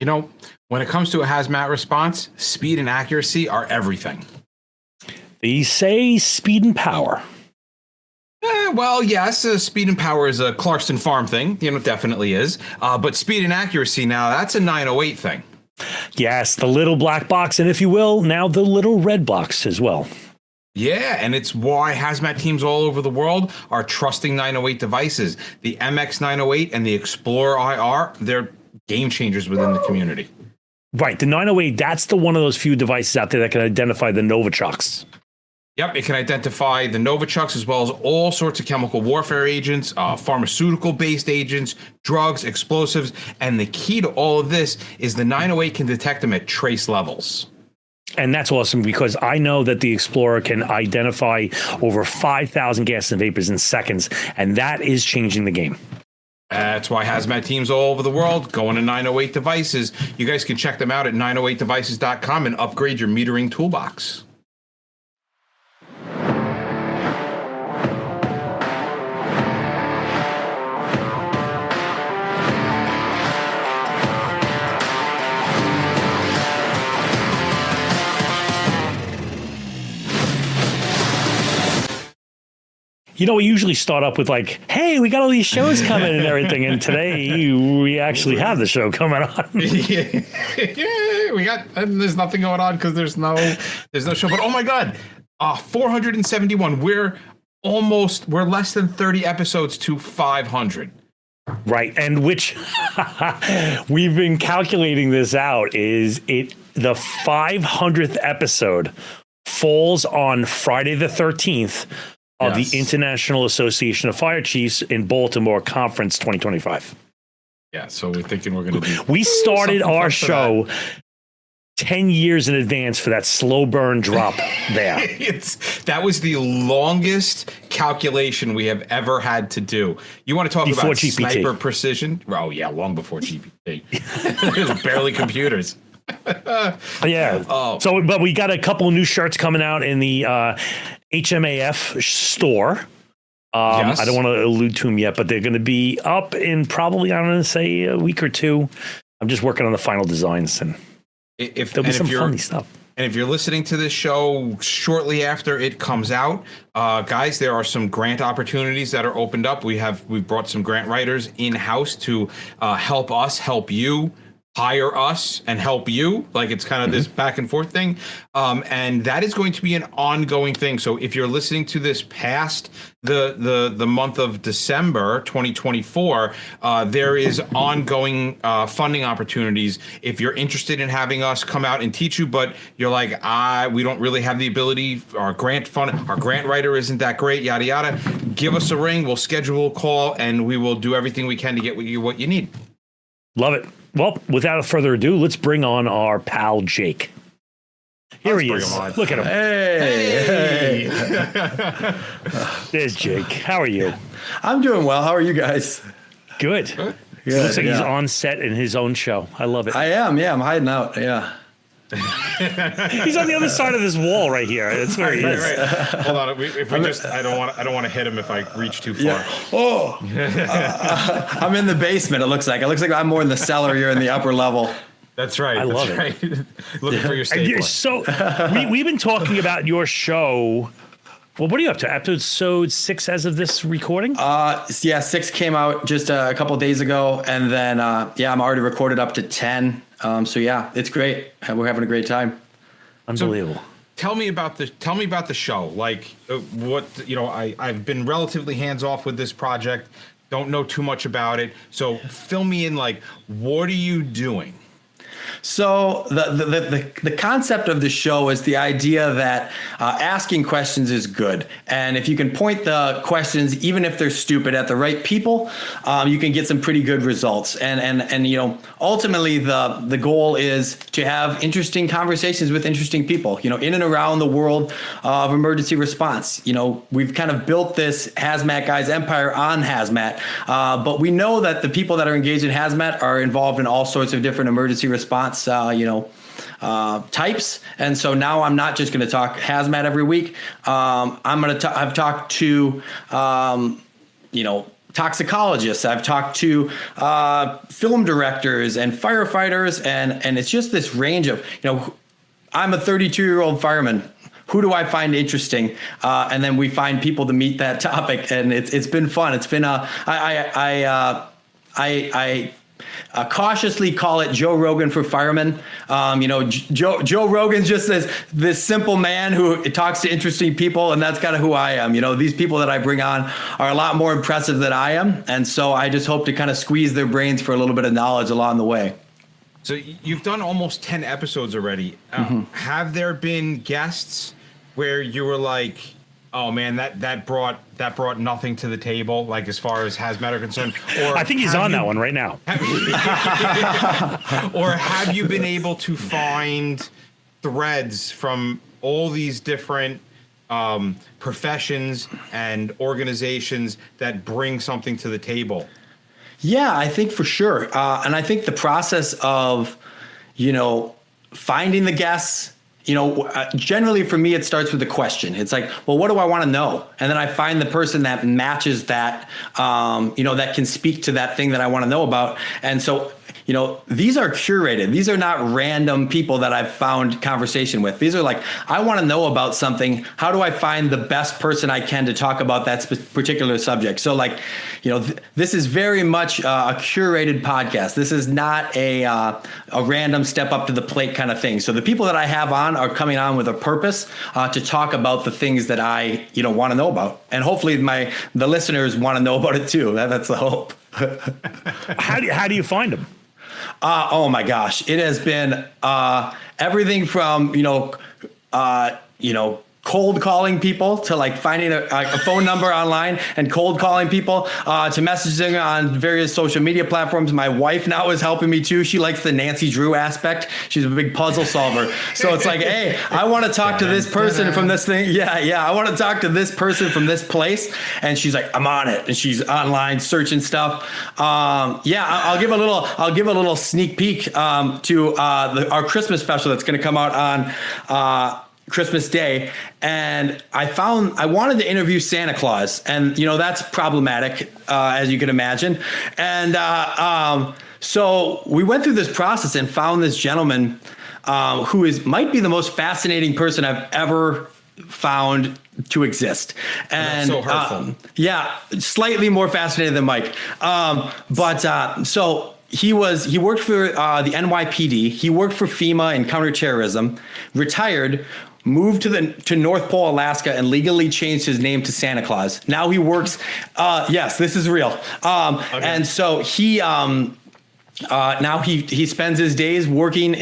You know, when it comes to a hazmat response, speed and accuracy are everything. They say speed and power. Well, yes, speed and power is a Clarkston Farm thing. You know, it definitely is. But speed and accuracy now, that's a 908 thing. Yes, the little black box, and if you will, now the little red box as well. Yeah, and it's why hazmat teams all over the world are trusting 908 devices. The MX 908 and the Explorer IR, they're game changers within the community. Right, the 908, that's the one of those few devices out there that can identify the Novichoks. Yep, it can identify the Novichoks as well as all sorts of chemical warfare agents, pharmaceutical-based agents, drugs, explosives, and the key to all of this is the 908 can detect them at trace levels. And that's awesome because I know that the Explorer can identify over 5,000 gas and vapors in seconds, and that is changing the game. That's why hazmat teams all over the world going to 908 devices. You guys can check them out at 908devices.com and upgrade your metering toolbox. You know, we usually start up with like, hey, we got all these shows coming and everything. And today we actually have the show coming on. Yeah, we got, and there's nothing going on because there's no show. But oh my God, 471. We're less than 30 episodes to 500. Right. And which we've been calculating this out is the 500th episode falls on Friday the 13th. Of the International Association of Fire Chiefs in Baltimore Conference 2025. Yeah, so we're thinking we're going to do. We started our show 10 years in advance for that slow burn drop there. That was the longest calculation we have ever had to do. You want to talk before about GPT. Sniper precision? Oh, yeah, long before GPT. There's barely computers. Yeah. Oh. So, but we got a couple of new shirts coming out in the HMAF store. Yes. I don't want to allude to them yet, but they're going to be up in probably, I'm going to say a week or two. I'm just working on the final designs, and there'll be some funny stuff. And if you're listening to this show shortly after it comes out, guys, there are some grant opportunities that are opened up. We've brought some grant writers in-house to help us help you. Hire us and help you, like it's kind of this back and forth thing, and that is going to be an ongoing thing. So if you're listening to this past the month of December 2024, there is ongoing funding opportunities. If you're interested in having us come out and teach you, but you're like, we don't really have the ability, our grant writer isn't that great, yada yada, give us a ring, we'll schedule a call, and we will do everything we can to get you what you need. Love it. Well, without further ado, let's bring on our pal Jake. Here he is. Look at him. Hey. There's Jake. How are you? I'm doing well. How are you guys? Good. It looks like he's on set in his own show. I love it. I am. Yeah, I'm hiding out. Yeah. He's on the other side of this wall right here. That's where he is. Right. Hold on. I don't want to hit him if I reach too far. Yeah. Oh. I'm in the basement. It looks like I'm more in the cellar. You're in the upper level. That's right. I love it. Right. Looking for your stapler. So we've been talking about your show. Well, what are you up to? Episode 6 as of this recording? 6 came out just a couple of days ago, and then I'm already recorded up to 10. So yeah, it's great. We're having a great time. Unbelievable. So, tell me about the show. Like I've been relatively hands off with this project. Don't know too much about it. So fill me in. Like, what are you doing? So the concept of the show is the idea that asking questions is good. And if you can point the questions, even if they're stupid, at the right people, you can get some pretty good results. And ultimately the goal is to have interesting conversations with interesting people, in and around the world of emergency response. We've kind of built this Haz Mat Guys empire on hazmat, but we know that the people that are engaged in hazmat are involved in all sorts of different emergency response types. And so now I'm not just going to talk hazmat every week. I've talked to, toxicologists. I've talked to film directors and firefighters, and it's just this range of, I'm a 32-year-old fireman. Who do I find interesting? And then we find people to meet that topic, and it's been fun. It's been I cautiously call it Joe Rogan for firemen. Joe Rogan's just this simple man who talks to interesting people, and that's kind of who I am. These people that I bring on are a lot more impressive than I am, and so I just hope to kind of squeeze their brains for a little bit of knowledge along the way. So you've done almost 10 episodes already. Have there been guests where you were like, oh man, that brought nothing to the table, like as far as Haz Mat are concerned? Or I think he's on that one right now. Or have you been able to find threads from all these different professions and organizations that bring something to the table? Yeah, I think for sure. And I think the process of, finding the guests, generally for me, it starts with a question. It's like, well, what do I want to know? And then I find the person that matches that, that can speak to that thing that I want to know about. And so, these are curated. These are not random people that I've found conversation with. These are like, I want to know about something. How do I find the best person I can to talk about that particular subject? So like, this is very much a curated podcast. This is not a random step up to the plate kind of thing. So the people that I have on are coming on with a purpose to talk about the things that I, want to know about. And hopefully the listeners want to know about it too. That's the hope. How do you find them? Oh my gosh, it has been everything from cold calling people to like finding a phone number online and cold calling people to messaging on various social media platforms. My wife now is helping me too. She likes the Nancy Drew aspect. She's a big puzzle solver. So it's like, hey, I want to talk to this person from this thing. Yeah. I want to talk to this person from this place. And she's like, I'm on it. And she's online searching stuff. I'll give a little sneak peek to our Christmas special that's going to come out on Christmas Day, and I wanted to interview Santa Claus, and that's problematic as you can imagine, and so we went through this process and found this gentleman who might be the most fascinating person I've ever found to exist, and so hurtful. Slightly more fascinating than Mike, so. He worked for the NYPD. He worked for FEMA and counterterrorism, retired, moved to North Pole, Alaska, and legally changed his name to Santa Claus. Now he works. Yes, this is real. Okay. And so he now he spends his days working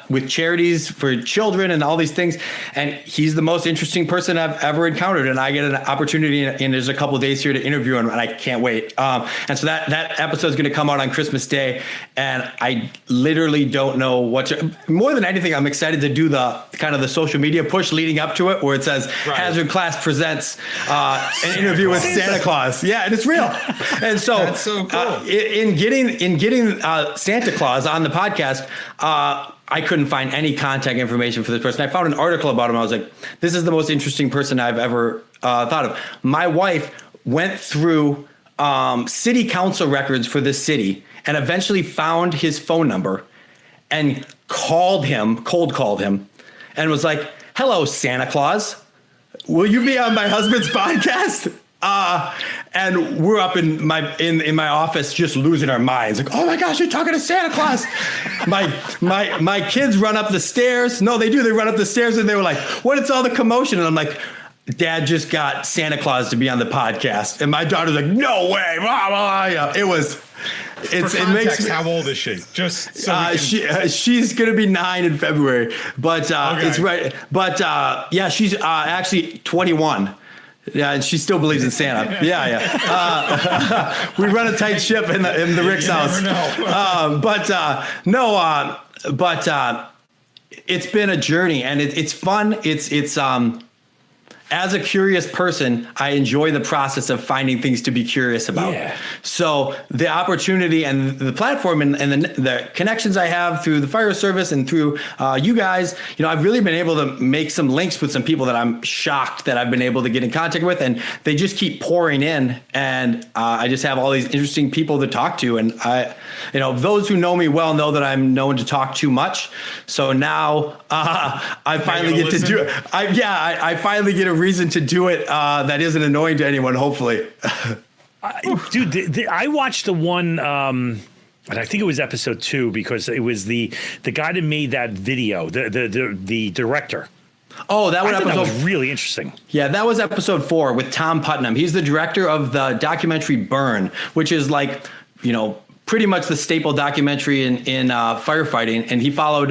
with charities for children and all these things. And he's the most interesting person I've ever encountered. And I get an opportunity, and there's a couple of days here to interview him, and I can't wait. And so that episode is going to come out on Christmas Day. And I literally don't know more than anything, I'm excited to do the kind of the social media push leading up to it, where it says Hazard Class presents an interview with Santa Claus. Yeah, and it's real. And so, that's so cool. In getting Santa Claus on the podcast, I couldn't find any contact information for this person. I found an article about him. I was like, this is the most interesting person I've ever thought of. My wife went through city council records for this city and eventually found his phone number and cold called him, and was like, hello, Santa Claus. Will you be on my husband's podcast? And we're up in my office just losing our minds. Like, oh my gosh, you're talking to Santa Claus. My kids run up the stairs. No, they do. They run up the stairs, and they were like, what is all the commotion? And I'm like, Dad just got Santa Claus to be on the podcast. And my daughter's like, no way. Blah, blah, blah. It makes me, how old is she? Just so she's going to be 9 in February, but okay. It's right. But she's actually 21. Yeah, and she still believes in Santa. Yeah. We run a tight ship in the Ryks house. But it's been a journey, and it's fun. It's as a curious person, I enjoy the process of finding things to be curious about. Yeah. So the opportunity and the platform and the connections I have through the fire service and through you guys, I've really been able to make some links with some people that I'm shocked that I've been able to get in contact with, and they just keep pouring in, and I just have all these interesting people to talk to. And those who know me well know that I'm known to talk too much. So now I finally get to do it. I finally get a reason to do it that isn't annoying to anyone, hopefully. Dude, I watched the one, and I think it was episode 2, because it was the guy that made that video, the director. Oh, that was really interesting. Yeah, that was episode 4 with Tom Putnam. He's the director of the documentary Burn, which is like, pretty much the staple documentary in firefighting. And he followed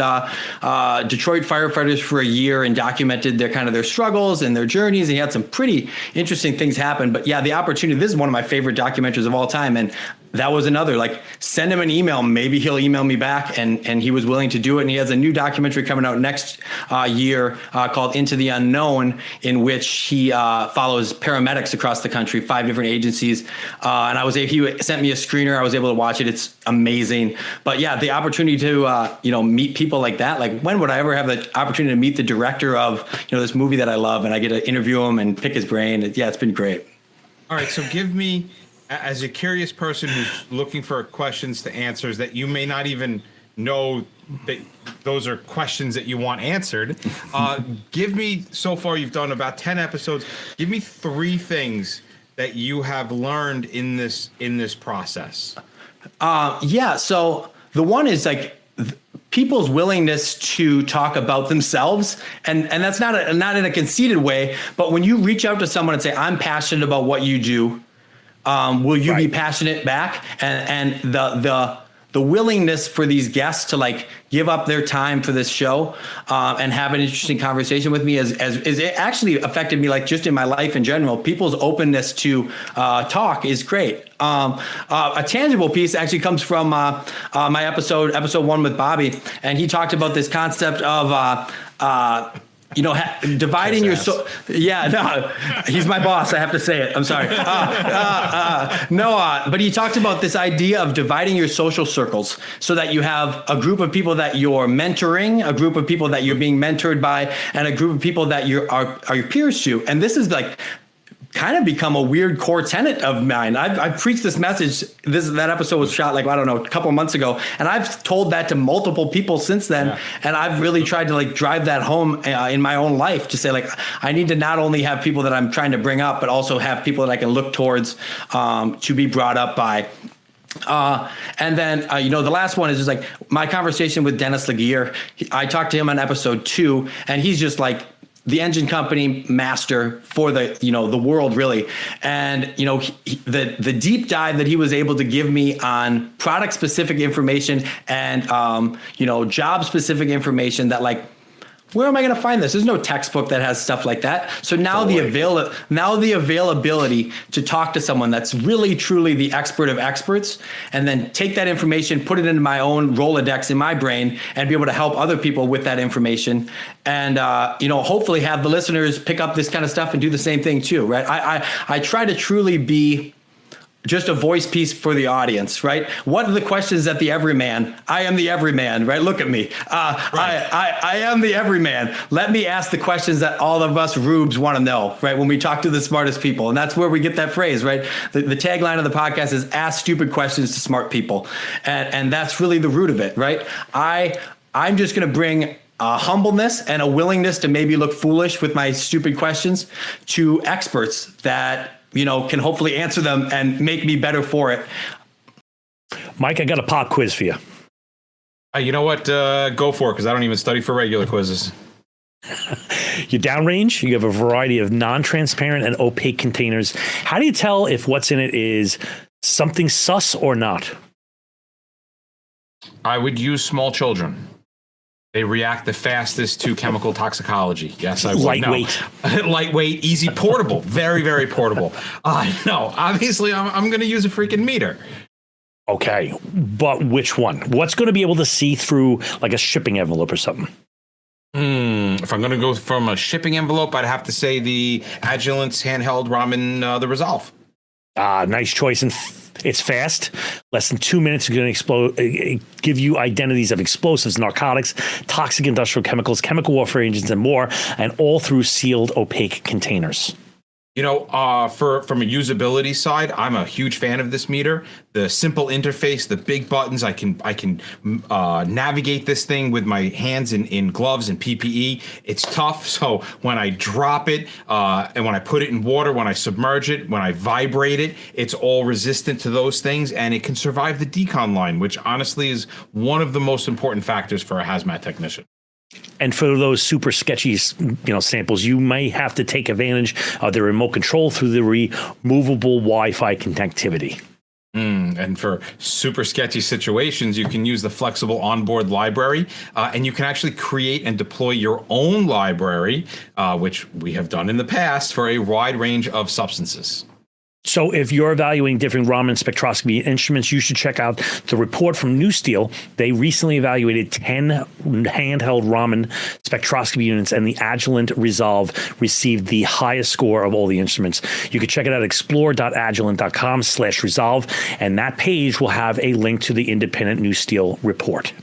Detroit firefighters for a year and documented their struggles and their journeys. And he had some pretty interesting things happen. But yeah, the opportunity, this is one of my favorite documentaries of all time. And that was another, send him an email. Maybe he'll email me back. And he was willing to do it. And he has a new documentary coming out next year called Into the Unknown, in which he follows paramedics across the country, 5 different agencies. And he sent me a screener. I was able to watch it. It's amazing. But yeah, the opportunity to, meet people like that, when would I ever have the opportunity to meet the director of, this movie that I love, and I get to interview him and pick his brain. Yeah, it's been great. All right. So give me, as a curious person who's looking for questions to answers that you may not even know that those are questions that you want answered, give me, so far you've done about 10 episodes. Give me 3 things that you have learned in this process. So the one is people's willingness to talk about themselves, and that's not in a conceited way, but when you reach out to someone and say, I'm passionate about what you do, will you be passionate back? And the willingness for these guests to give up their time for this show and have an interesting conversation with me as it actually affected me, just in my life in general. People's openness to talk is great. A tangible piece actually comes from my episode 1 with Bobby, and he talked about this concept of dividing your he's my boss. I have to say it. I'm sorry. But he talked about this idea of dividing your social circles so that you have a group of people that you're mentoring, a group of people that you're being mentored by, and a group of people that are your peers to. And this is kind of become a weird core tenet of mine. I've preached this message. That episode was shot a couple months ago, and I've told that to multiple people since then. Yeah. And I've really tried to drive that home in my own life to say I need to not only have people that I'm trying to bring up, but also have people that I can look towards to be brought up by. And then, the last one is just my conversation with Dennis Laguerre. I talked to him on episode 2, and he's just the engine company master for the world, really. And, the deep dive that he was able to give me on product specific information and, job specific information that where am I going to find this? There's no textbook that has stuff like that. So now the availability to talk to someone that's really truly the expert of experts, and then take that information, put it into my own Rolodex in my brain, and be able to help other people with that information, and hopefully have the listeners pick up this kind of stuff and do the same thing too, right? I try to truly be just a voice piece for the audience, right? What are the questions that the everyman? I am the everyman, right? Look at me. Right. I am the everyman. Let me ask the questions that all of us rubes want to know, right? When we talk to the smartest people. And that's where we get that phrase, right? The tagline of the podcast is ask stupid questions to smart people. And that's really the root of it, right? I'm just going to bring a humbleness and a willingness to maybe look foolish with my stupid questions to experts that can hopefully answer them and make me better for it. Mike, I got a pop quiz for you. You know what? Go for it, because I don't even study for regular quizzes. You downrange, you have a variety of non-transparent and opaque containers. How do you tell if what's in it is something sus or not? I would use small children. They react the fastest to chemical toxicology. Yes, I would. Lightweight. No. Lightweight, easy, portable. Very, very portable. No, obviously I'm going to use a freaking meter. Okay, but which one? What's going to be able to see through a shipping envelope or something? If I'm going to go from a shipping envelope, I'd have to say the Agilent's handheld ramen, the Resolve. Nice choice. And it's fast. Less than 2 minutes. You're going to give you identities of explosives, narcotics, toxic industrial chemicals, chemical warfare agents, and more, and all through sealed, opaque containers. You know, from a usability side, I'm a huge fan of this meter. The simple interface, the big buttons, I can navigate this thing with my hands in gloves and PPE. It's tough, so when I drop it and when I put it in water, when I submerge it, when I vibrate it, it's all resistant to those things, and it can survive the decon line, which honestly is one of the most important factors for a hazmat technician. And for those super sketchy, samples, you may have to take advantage of the remote control through the removable Wi-Fi connectivity. And for super sketchy situations, you can use the flexible onboard library, and you can actually create and deploy your own library, which we have done in the past for a wide range of substances. So if you're evaluating different Raman spectroscopy instruments, you should check out the report from New Steel. They recently evaluated 10 handheld Raman spectroscopy units, and the Agilent Resolve received the highest score of all the instruments. You can check it out, explore.agilent.com/resolve, and that page will have a link to the independent New Steel report.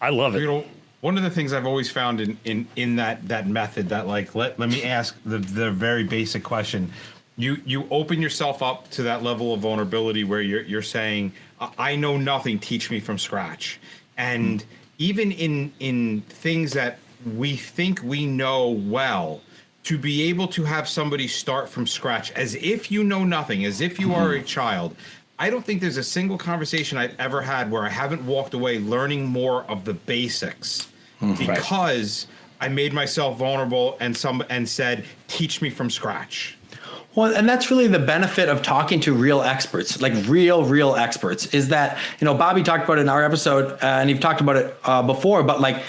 I love it. You know, one of the things I've always found in that method, that let me ask the very basic question. You open yourself up to that level of vulnerability where you're saying, I know nothing, teach me from scratch. And even in things that we think we know well, to be able to have somebody start from scratch as if you know nothing, as if you are a child. I don't think there's a single conversation I've ever had where I haven't walked away learning more of the basics because I made myself vulnerable and said, teach me from scratch. Well, and that's really the benefit of talking to real experts, like real experts, is that, Bobby talked about it in our episode, and you've talked about it before, but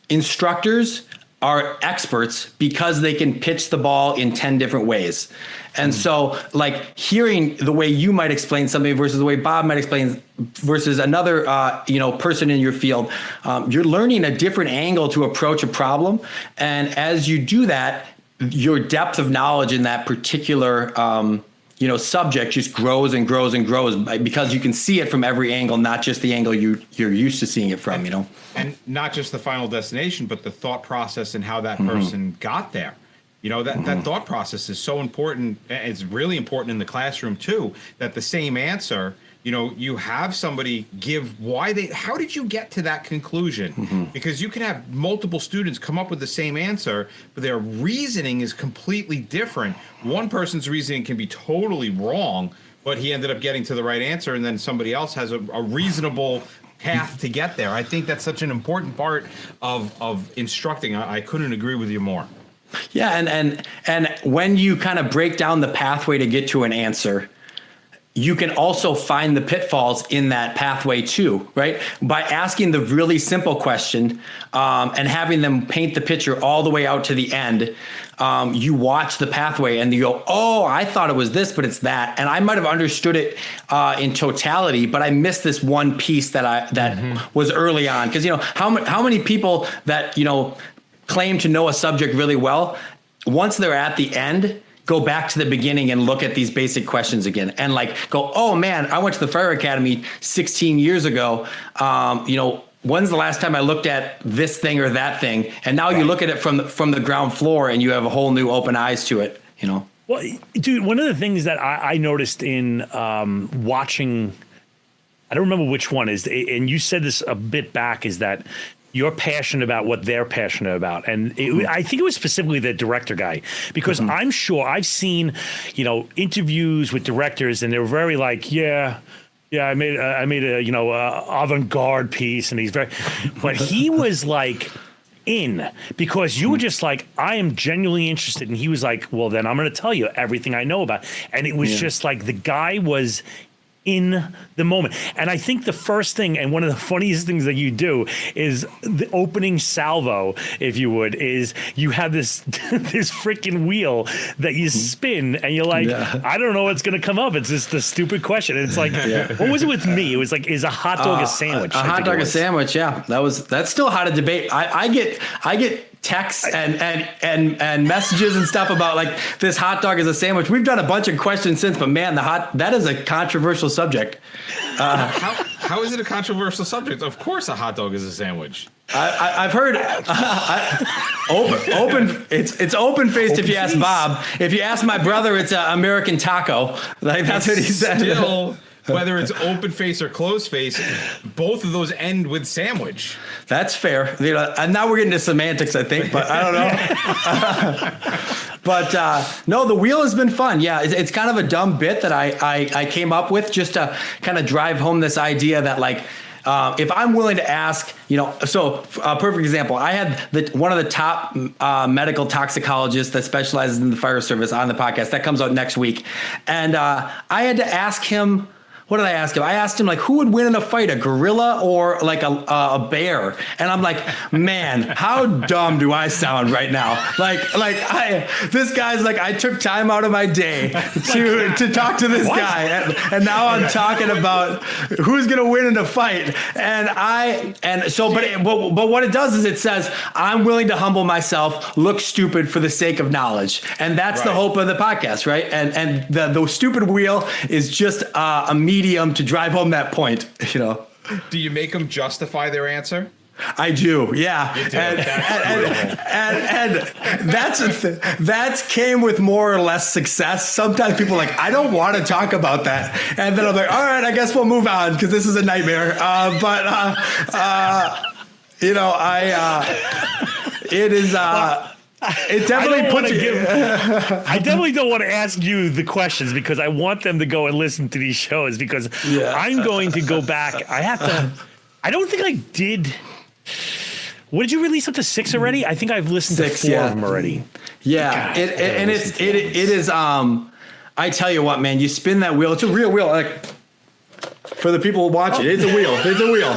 instructors are experts because they can pitch the ball in 10 different ways. And so hearing the way you might explain something versus the way Bob might explain versus another, person in your field, you're learning a different angle to approach a problem. And as you do that, your depth of knowledge in that particular, subject just grows and grows and grows because you can see it from every angle, not just the angle you're used to seeing it from, And not just the final destination, but the thought process and how that person got there. That thought process is so important. It's really important in the classroom too, that the same answer, you have somebody give how did you get to that conclusion? Because you can have multiple students come up with the same answer, but their reasoning is completely different. One person's reasoning can be totally wrong, but he ended up getting to the right answer, and then somebody else has a reasonable path to get there. I think that's such an important part of instructing. I couldn't agree with you more. Yeah, and when you kind of break down the pathway to get to an answer, you can also find the pitfalls in that pathway too, right? By asking the really simple question and having them paint the picture all the way out to the end, you watch the pathway and you go, oh, I thought it was this, but it's that. And I might have understood it in totality, but I missed this one piece that was early on. Because, how many people that, claim to know a subject really well, once they're at the end, go back to the beginning and look at these basic questions again and go, oh man, I went to the fire academy 16 years ago. When's the last time I looked at this thing or that thing? And now you look at it from the ground floor and you have a whole new open eyes to it, Well, dude, one of the things that I noticed in watching, I don't remember which one is, and you said this a bit back, is that you're passionate about what they're passionate about. And I think it was specifically the director guy, because I'm sure I've seen, interviews with directors and they're very I made a avant-garde piece, and he's very, but he was in, because you were just I am genuinely interested. And he was well, then I'm going to tell you everything I know about. And it was just the guy was in the moment. And I think the first thing, and one of the funniest things that you do is the opening salvo, if you would, is you have this this freaking wheel that you spin and you're like, I don't know what's going to come up. It's just the stupid question. And it's like, what was it with me? It was like, is a hot dog a sandwich? A hot dog a sandwich, yeah. That's still hot a debate. I get texts and messages and stuff about like this hot dog is a sandwich. We've done a bunch of questions since, but man, that is a controversial subject. How is it a controversial subject? Of course, a hot dog is a sandwich. I've heard open. It's open faced. If you ask Bob, if you ask my brother, it's an American taco. Like that's what he said. Still, whether it's open face or closed face, both of those end with sandwich. That's fair. You know, and now we're getting to semantics, I think, but I don't know. But no, the wheel has been fun. Yeah, it's kind of a dumb bit that I came up with just to kind of drive home this idea that like, if I'm willing to ask, you know, so a perfect example, I had one of the top medical toxicologists that specializes in the fire service on the podcast that comes out next week. And I had to ask him, what did I ask him? I asked him like, who would win in a fight, a gorilla or like a bear? And I'm like, man, how dumb do I sound right now? This guy's like, I took time out of my day to talk to this guy. And now I'm talking about who's going to win in a fight. But what it does is it says, I'm willing to humble myself, look stupid for the sake of knowledge. And that's the hope of the podcast, right? And the stupid wheel is just a medium to drive home that point, you know. Do you make them justify their answer? I do, yeah. You do. And that's came with more or less success. Sometimes people are like, I don't want to talk about that. And then I'm like, all right, I guess we'll move on because this is a nightmare. You know, it is... It definitely puts you. I definitely don't want to ask you the questions because I want them to go and listen to these shows because I'm going to go back. I don't think I did. What did you release up to 6 already? I think I've listened to 4 of them already. Yeah, it is. I tell you what, man, you spin that wheel. It's a real wheel. Like for the people watching, it's a wheel. It's a wheel.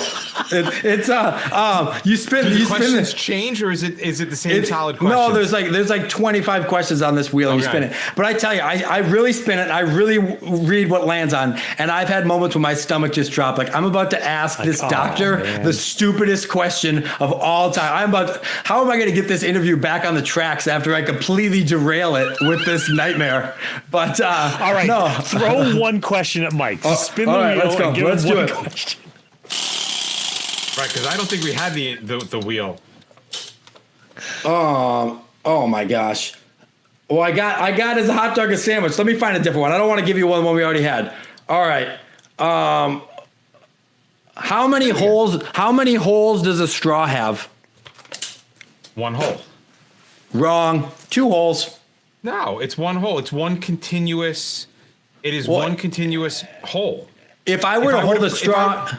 You spin. Do the you questions spin change, or is it the same solid question? No, there's like 25 questions on this wheel, and you spin it. But I tell you, I really spin it. I really read what lands on, and I've had moments when my stomach just dropped. Like I'm about to ask this doctor the stupidest question of all time. How am I going to get this interview back on the tracks after I completely derail it with this nightmare? But all right, no. Throw one question at Mike. Spin the wheel. Let's go. And give Let's him do one it. question. Right, because I don't think we had the wheel. Oh my gosh. Well, I got as a hot dog a sandwich. Let me find a different one. I don't want to give you one we already had. All right. How many holes does a straw have? 1 hole. Wrong. 2 holes. No, it's 1 hole. It's one continuous. It is one continuous hole. If I were to hold a straw,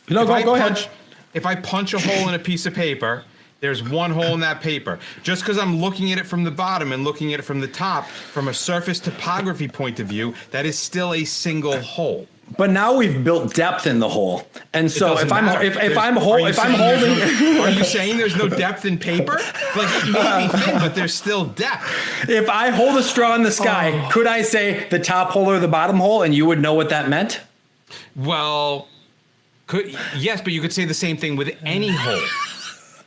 go ahead. If I punch a hole in a piece of paper, there's 1 hole in that paper. Just because I'm looking at it from the bottom and looking at it from the top, from a surface topography point of view, that is still a single hole. But now we've built depth in the hole, and so if I'm holding, are you saying there's no depth in paper? Like it may be thin, but there's still depth. If I hold a straw in the sky, could I say the top hole or the bottom hole, and you would know what that meant? Well, yes, but you could say the same thing with any hole.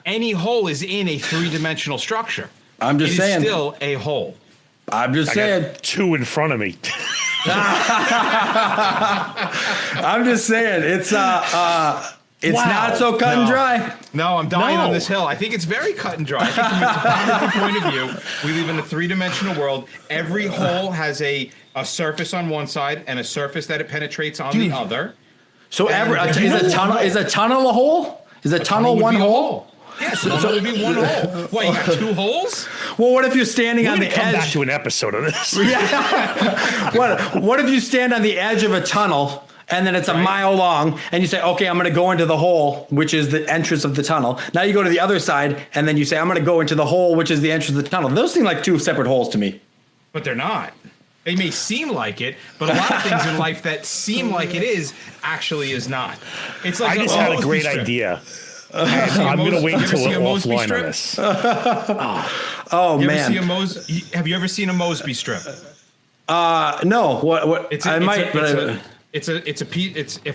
Any hole is in a 3-dimensional structure. I'm just saying. It's still a hole. I'm just saying. Got 2 in front of me. I'm just saying it's not so cut and dry. No, I'm dying on this hill. I think it's very cut and dry. I think from a topography point of view, we live in a 3-dimensional world. Every hole has a surface on one side and a surface that it penetrates on the other. So is a tunnel a hole? Is a tunnel one hole? Yes, so it would be 1 hole. What, you got 2 holes? Well, what if you're standing on the edge? Come back to an episode of this. Yeah. What if you stand on the edge of a tunnel and then it's a mile long and you say, okay, I'm going to go into the hole, which is the entrance of the tunnel. Now you go to the other side and then you say, I'm going to go into the hole, which is the entrance of the tunnel. Those seem like 2 separate holes to me. But they're not. They may seem like it, but a lot of things in life that seem like it is actually is not. It's like I just had a great idea. I'm going to wait until we're offline on this. Oh, man. Have you ever seen a Mosby strip? No. What? If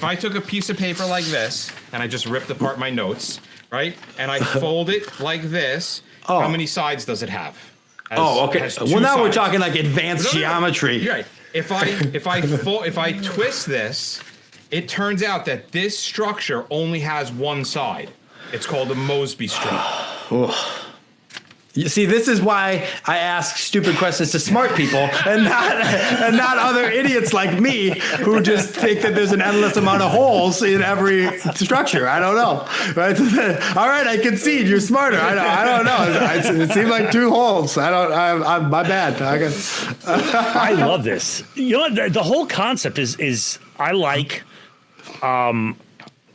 I took a piece of paper like this and I just ripped apart my notes, right, and I fold it like this, how many sides does it have? Okay. Well, now we're talking like advanced geometry. Right. If I twist this, it turns out that this structure only has one side. It's called a Mosby strip. You see, this is why I ask stupid questions to smart people and not other idiots like me who just think that there's an endless amount of holes in every structure. I don't know. Right? All right, I concede you're smarter. I don't know. It seemed like 2 holes. I'm my bad. I love this. You know, the whole concept is I like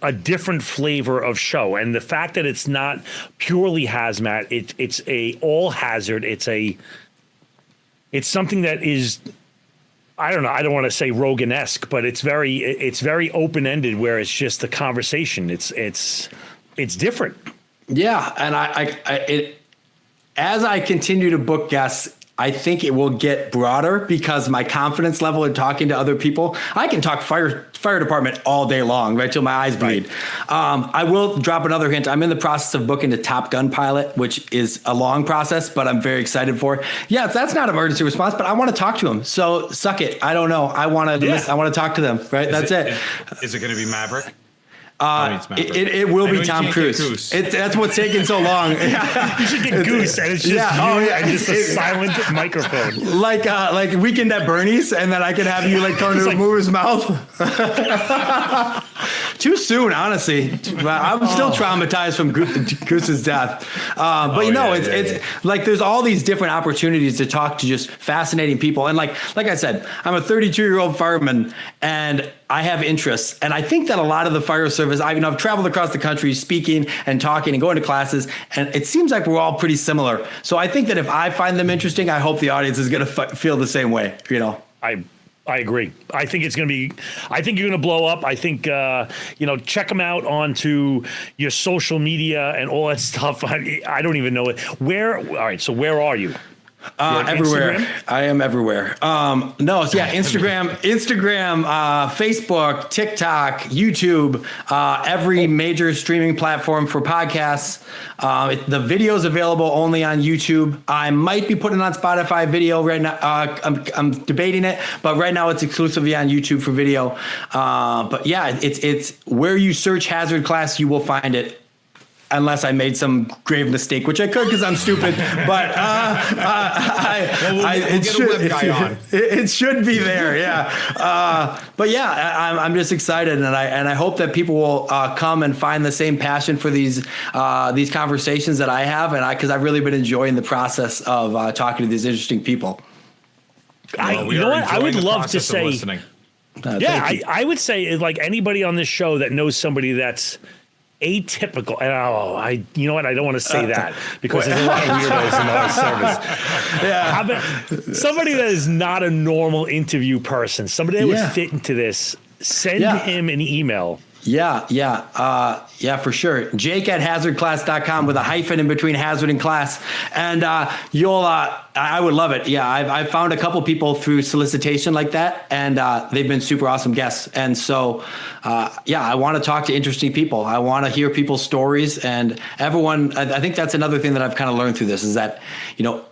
a different flavor of show, and the fact that it's not purely hazmat, it's a all hazard. It's something that is, I don't know. I don't want to say Rogan-esque, but it's very open ended. Where it's just the conversation. It's different. Yeah, and as I continue to book guests, I think it will get broader because my confidence level in talking to other people, I can talk fire department all day long, right till my eyes bleed. Right. I will drop another hint. I'm in the process of booking a Top Gun pilot, which is a long process, but I'm very excited for. Yeah, that's not emergency response, but I want to talk to them. So suck it. I don't know. I want to talk to them. Right. That's it. Is it going to be Maverick? It will be Tom Cruise. That's what's taking so long. You should get Goose, and it's just and just a silent microphone, like Weekend at Bernie's, and then I can have you trying to move his mouth. Too soon, honestly. I'm still traumatized from Goose's death. But it's like there's all these different opportunities to talk to just fascinating people, and like I said, I'm a 32-year-old fireman, and I have interests, and I think that a lot of the fire service, I've traveled across the country speaking and talking and going to classes, and it seems like we're all pretty similar. So I think that if I find them interesting, I hope the audience is going to feel the same way. I agree. I think it's going to be. I think you're going to blow up. I think check them out onto your social media and all that stuff. I don't even know it. All right. So where are you? Everywhere. Instagram? I am everywhere. Instagram, Facebook, TikTok, YouTube, every major streaming platform for podcasts. The video is available only on YouTube. I might be putting on Spotify video right now. I'm debating it, but right now it's exclusively on YouTube for video. But yeah, it's where you search Hazard Class, you will find it. Unless I made some grave mistake, which I could because I'm stupid, but it should be there, yeah. But yeah, I'm just excited, and I hope that people will come and find the same passion for these conversations that I have, and because I've really been enjoying the process of talking to these interesting people. I would love to say, I would say like anybody on this show that knows somebody that's atypical, and I don't want to say that because there's a lot of weirdos in our service. Yeah, how about somebody that is not a normal interview person, somebody that would fit into this? Send him an email. Yeah, for sure. Jake at hazardclass.com with a hyphen in between hazard and class. And I would love it. Yeah, I've found a couple people through solicitation like that, and they've been super awesome guests. And so, I want to talk to interesting people. I want to hear people's stories, and everyone, I think that's another thing that I've kind of learned through this is that,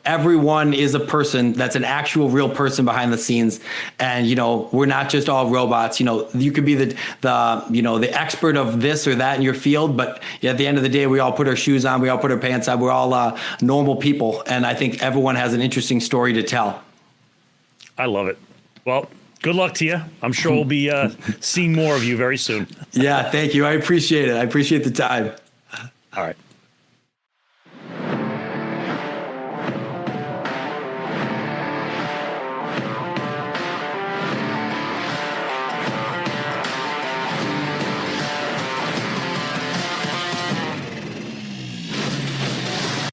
everyone is a person that's an actual real person behind the scenes. And, we're not just all robots. You could be the expert of this or that in your field, but at the end of the day, we all put our shoes on, we all put our pants on, we're all normal people. And I think everyone has an interesting story to tell. I love it. Well, good luck to you. I'm sure we'll be seeing more of you very soon. Yeah, thank you. I appreciate it. I appreciate the time. All right.